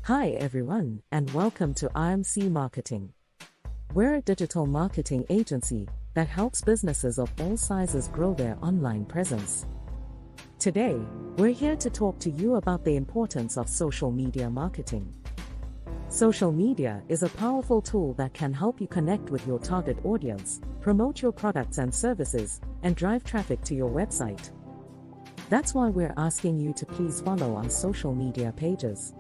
Hi everyone, and welcome to IMC Marketing. We're a digital marketing agency that helps businesses of all sizes grow their online presence. Today, we're here to talk to you about the importance of social media marketing. Social media is a powerful tool that can help you connect with your target audience, promote your products and services, and drive traffic to your website. That's why we're asking you to please follow our social media pages.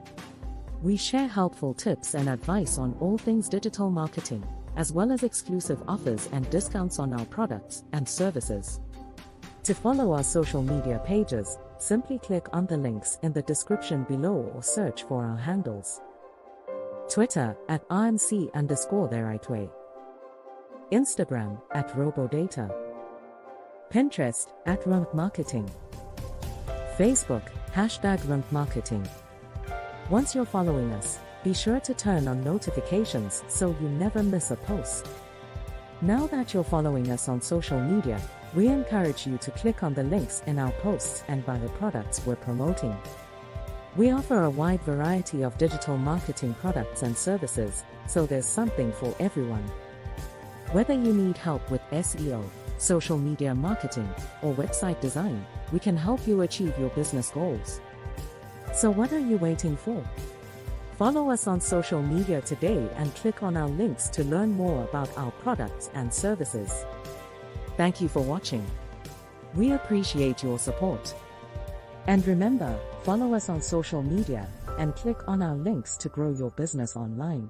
We share helpful tips and advice on all things digital marketing, as well as exclusive offers and discounts on our products and services. To follow our social media pages, simply click on the links in the description below or search for our handles. Twitter at IMC_The Right Way. Instagram at RoboData. Pinterest at Rump Marketing. Facebook #Rump Marketing. Once you're following us, be sure to turn on notifications so you never miss a post. Now that you're following us on social media, we encourage you to click on the links in our posts and buy the products we're promoting. We offer a wide variety of digital marketing products and services, so there's something for everyone. Whether you need help with SEO, social media marketing, or website design, we can help you achieve your business goals. So what are you waiting for? Follow us on social media today and click on our links to learn more about our products and services. Thank you for watching. We appreciate your support. And remember, follow us on social media and click on our links to grow your business online.